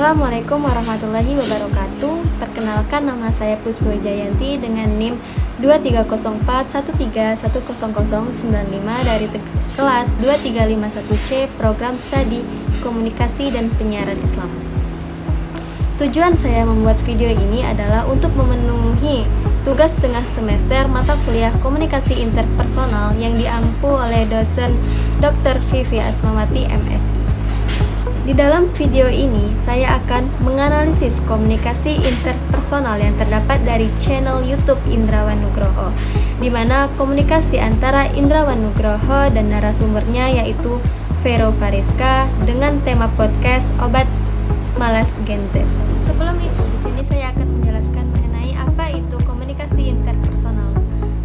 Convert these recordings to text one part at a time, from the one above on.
Assalamualaikum warahmatullahi wabarakatuh. Perkenalkan, nama saya Puspo Jayanti dengan NIM 230413100095 dari kelas 2351C Program Studi Komunikasi dan Penyiaran Islam. Tujuan saya membuat video ini adalah untuk memenuhi tugas tengah semester mata kuliah Komunikasi Interpersonal yang diampu oleh dosen Dr. Vivi Asmawati MSI. Di dalam video ini, saya akan menganalisis komunikasi interpersonal yang terdapat dari channel YouTube Indrawan Nugroho, di mana komunikasi antara Indrawan Nugroho dan narasumbernya yaitu Vero Fariska dengan tema podcast Obat Malas Gen Z. Sebelum itu, di sini saya akan menjelaskan mengenai apa itu komunikasi interpersonal.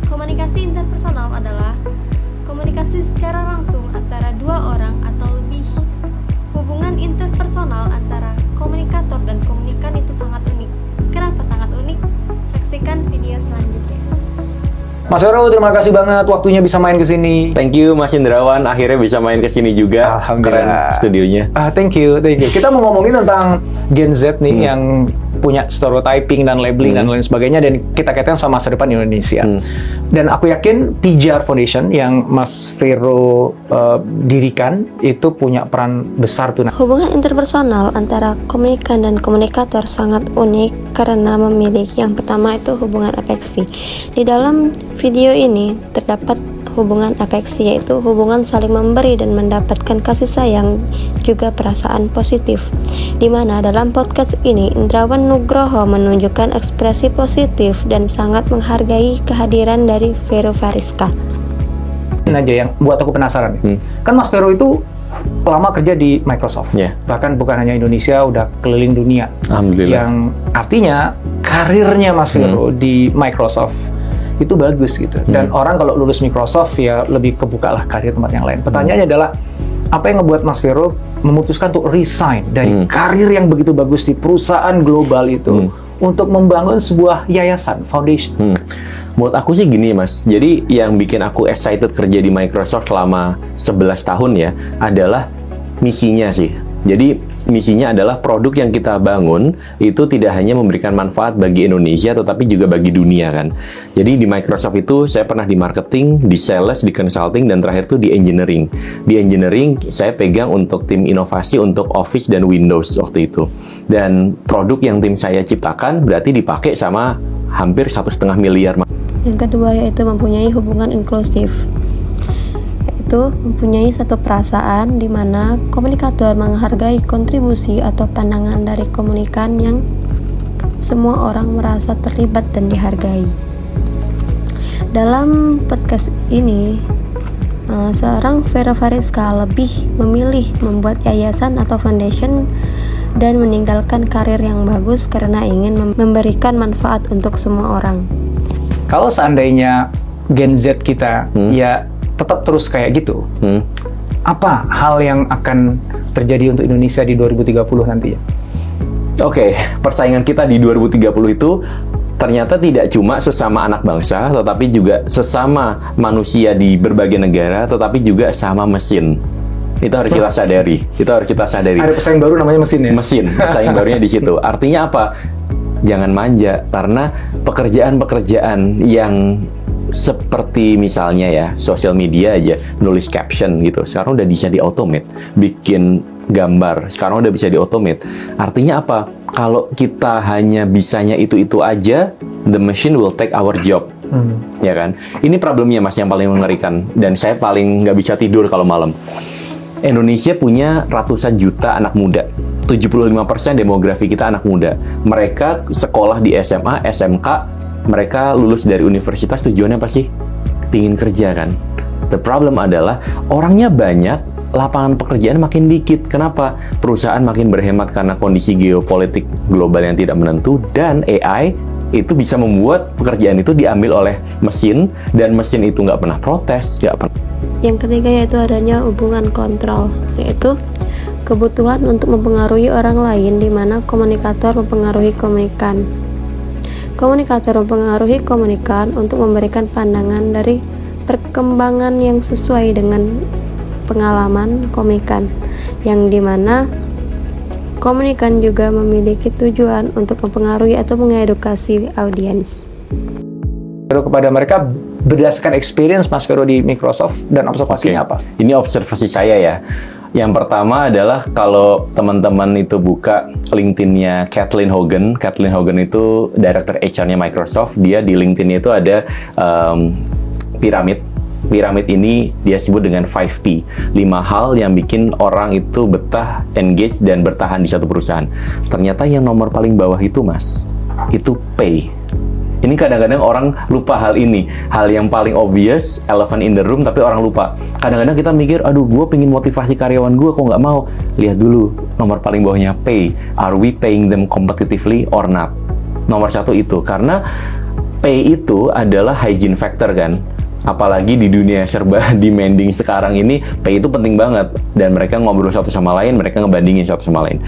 Komunikasi interpersonal adalah komunikasi secara langsung antara dua orang atau lebih. Hubungan interpersonal antara komunikator dan komunikan itu sangat unik. Kenapa sangat unik? Saksikan video selanjutnya. Mas Vero, terima kasih banget waktunya bisa main ke sini. Thank you Mas Indrawan, akhirnya bisa main ke sini juga. Alhamdulillah. Keren studionya. Thank you. Kita mau ngomongin tentang Gen Z nih yang punya stereotyping dan labeling dan lain sebagainya, dan kita kaitkan sama masa depan Indonesia. Dan aku yakin PJR Foundation yang Mas Vero dirikan itu punya peran besar tuh. Hubungan interpersonal antara komunikan dan komunikator sangat unik karena memiliki yang pertama itu hubungan afeksi. Di dalam video ini terdapat hubungan afeksi, yaitu hubungan saling memberi dan mendapatkan kasih sayang juga perasaan positif, di mana dalam podcast ini Indrawan Nugroho menunjukkan ekspresi positif dan sangat menghargai kehadiran dari Vero Fariska. Ini aja yang buat aku penasaran. Kan Mas Vero itu lama kerja di Microsoft, bahkan bukan hanya Indonesia, udah keliling dunia. Alhamdulillah. Yang artinya karirnya Mas Vero di Microsoft itu bagus gitu. Dan orang kalau lulus Microsoft ya lebih kebuka lah karir tempat yang lain. Pertanyaannya adalah, apa yang ngebuat Mas Vero memutuskan untuk resign dari karir yang begitu bagus di perusahaan global itu untuk membangun sebuah yayasan, foundation? Menurut aku sih gini Mas, jadi yang bikin aku excited kerja di Microsoft selama 11 tahun ya adalah misinya sih. Jadi misinya adalah produk yang kita bangun itu tidak hanya memberikan manfaat bagi Indonesia tetapi juga bagi dunia kan. Jadi di Microsoft itu saya pernah di marketing, di sales, di consulting, dan terakhir tuh di engineering. Di engineering saya pegang untuk tim inovasi untuk Office dan Windows waktu itu. Dan produk yang tim saya ciptakan berarti dipakai sama hampir 1,5 miliar. Yang kedua yaitu mempunyai hubungan inklusif, yaitu mempunyai satu perasaan di mana komunikator menghargai kontribusi atau pandangan dari komunikan yang semua orang merasa terlibat dan dihargai. Dalam podcast ini, seorang Vero Fariska lebih memilih membuat yayasan atau foundation dan meninggalkan karir yang bagus karena ingin memberikan manfaat untuk semua orang. Kalau seandainya Gen Z kita ya tetap terus kayak gitu, apa hal yang akan terjadi untuk Indonesia di 2030 nantinya? Oke, persaingan kita di 2030 itu ternyata tidak cuma sesama anak bangsa, tetapi juga sesama manusia di berbagai negara, tetapi juga sama mesin. Itu harus kita sadari. Ada pesaing baru namanya mesin ya? Mesin, pesaing barunya di situ. Artinya apa? Jangan manja, karena pekerjaan-pekerjaan yang seperti misalnya ya, sosial media aja, nulis caption gitu, sekarang udah bisa di-automate. Bikin gambar, sekarang udah bisa di-automate. Artinya apa? Kalau kita hanya bisanya itu-itu aja, the machine will take our job. Ya kan? Ini problemnya Mas yang paling mengerikan, dan saya paling nggak bisa tidur kalau malam. Indonesia punya ratusan juta anak muda. 75% demografi kita anak muda. Mereka sekolah di SMA, SMK, mereka lulus dari universitas tujuannya apa sih? Pingin kerja kan? The problem adalah orangnya banyak, lapangan pekerjaan makin dikit. Kenapa? Perusahaan makin berhemat karena kondisi geopolitik global yang tidak menentu, dan AI itu bisa membuat pekerjaan itu diambil oleh mesin, dan mesin itu nggak pernah protes, nggak pernah. Yang ketiga yaitu adanya hubungan kontrol, yaitu kebutuhan untuk mempengaruhi orang lain, di mana komunikator mempengaruhi komunikan. Komunikator mempengaruhi komunikan untuk memberikan pandangan dari perkembangan yang sesuai dengan pengalaman komunikan, yang dimana Komunikan juga memiliki tujuan untuk mempengaruhi atau mengedukasi audiens. Kepada mereka berdasarkan experience Mas Vero di Microsoft dan observasinya apa? Ini observasi saya ya. Yang pertama adalah kalau teman-teman itu buka LinkedIn-nya Kathleen Hogan. Kathleen Hogan itu Director HR-nya Microsoft. Dia di LinkedIn itu ada piramid. Piramid ini dia sebut dengan 5P. 5 hal yang bikin orang itu betah, engage, dan bertahan di satu perusahaan. Ternyata yang nomor paling bawah itu, Mas, itu pay. Ini kadang-kadang orang lupa hal ini. Hal yang paling obvious, elephant in the room, tapi orang lupa. Kadang-kadang kita mikir, aduh, gue pengen motivasi karyawan gue, kok nggak mau. Lihat dulu, nomor paling bawahnya pay. Are we paying them competitively or not? Nomor satu itu. Karena pay itu adalah hygiene factor kan. Apalagi di dunia serba demanding sekarang ini, pay itu penting banget. Dan mereka ngobrol satu sama lain, mereka ngebandingin satu sama lain.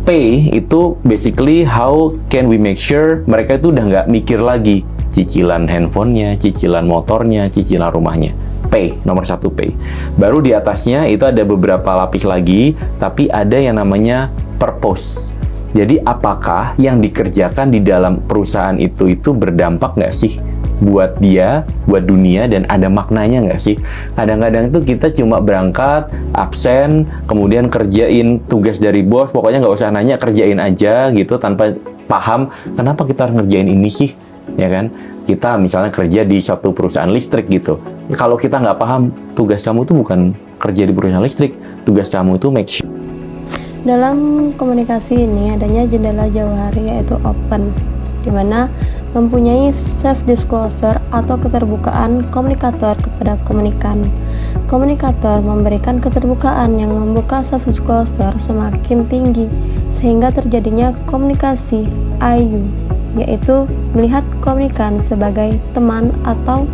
Pay itu basically how can we make sure mereka itu udah nggak mikir lagi cicilan handphonenya, cicilan motornya, cicilan rumahnya. Pay, nomor satu pay. Baru di atasnya itu ada beberapa lapis lagi, tapi ada yang namanya purpose. Jadi apakah yang dikerjakan di dalam perusahaan itu berdampak nggak sih buat dia, buat dunia, dan ada maknanya nggak sih? Kadang-kadang itu kita cuma berangkat, absen, kemudian kerjain tugas dari bos, pokoknya nggak usah nanya, kerjain aja gitu, tanpa paham kenapa kita harus ngerjain ini sih, ya kan? Kita misalnya kerja di suatu perusahaan listrik gitu. Kalau kita nggak paham, tugas kamu itu bukan kerja di perusahaan listrik, tugas kamu itu make sure. Dalam komunikasi ini adanya jendela jauh hari, yaitu open, di mana mempunyai self-disclosure atau keterbukaan komunikator kepada komunikan. Komunikator memberikan keterbukaan yang membuka self-disclosure semakin tinggi, sehingga terjadinya komunikasi IU, yaitu melihat komunikan sebagai teman atau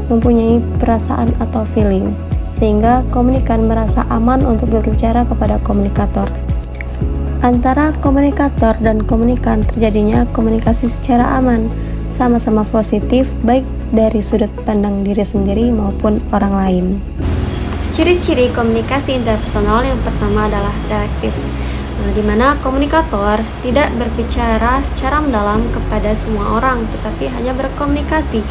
mempunyai perasaan atau feeling, sehingga komunikan merasa aman untuk berbicara kepada komunikator. Antara komunikator dan komunikan terjadinya komunikasi secara aman, sama-sama positif, baik dari sudut pandang diri sendiri maupun orang lain. Ciri-ciri komunikasi interpersonal yang pertama adalah selektif, di mana komunikator tidak berbicara secara mendalam kepada semua orang, tetapi hanya berkomunikasi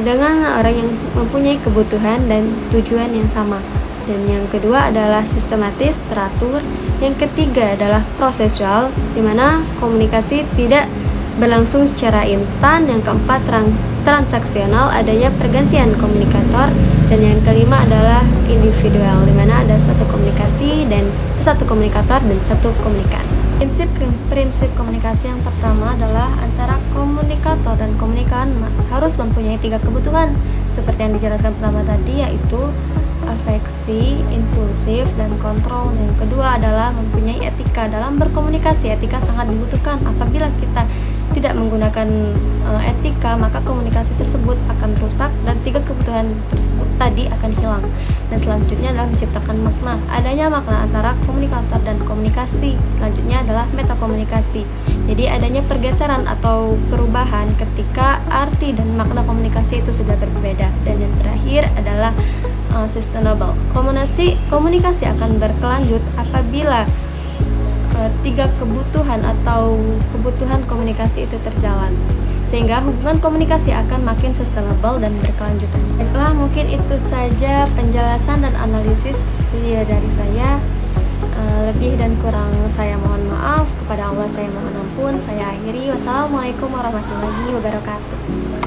dengan orang yang mempunyai kebutuhan dan tujuan yang sama. Dan yang kedua adalah sistematis, teratur. Yang ketiga adalah prosesual, di mana komunikasi tidak berlangsung secara instan. Yang keempat transaksional, adanya pergantian komunikator. Dan yang kelima adalah individual, di mana ada satu komunikator dan satu komunikan. Prinsip komunikasi yang pertama adalah antara komunikator dan komunikan harus mempunyai 3 kebutuhan seperti yang dijelaskan pertama tadi, yaitu afeksi, impulsif, dan kontrol. Dan yang kedua adalah mempunyai etika dalam berkomunikasi. Etika sangat dibutuhkan. Apabila kita tidak menggunakan etika, maka komunikasi tersebut akan rusak dan 3 kebutuhan tersebut tadi akan hilang. Dan selanjutnya adalah menciptakan makna. Adanya makna antara komunikator dan komunikasi. Selanjutnya adalah metakomunikasi. Jadi adanya pergeseran atau perubahan ketika arti dan makna komunikasi itu sudah berbeda. Dan yang terakhir adalah sustainable. Komunikasi akan berkelanjut apabila 3 kebutuhan atau kebutuhan komunikasi itu terjalan, sehingga hubungan komunikasi akan makin sustainable dan berkelanjutan. Baiklah, mungkin itu saja penjelasan dan analisis video dari saya. Lebih dan kurang saya mohon maaf, kepada Allah saya mohon ampun. Saya akhiri. Wassalamualaikum warahmatullahi wabarakatuh.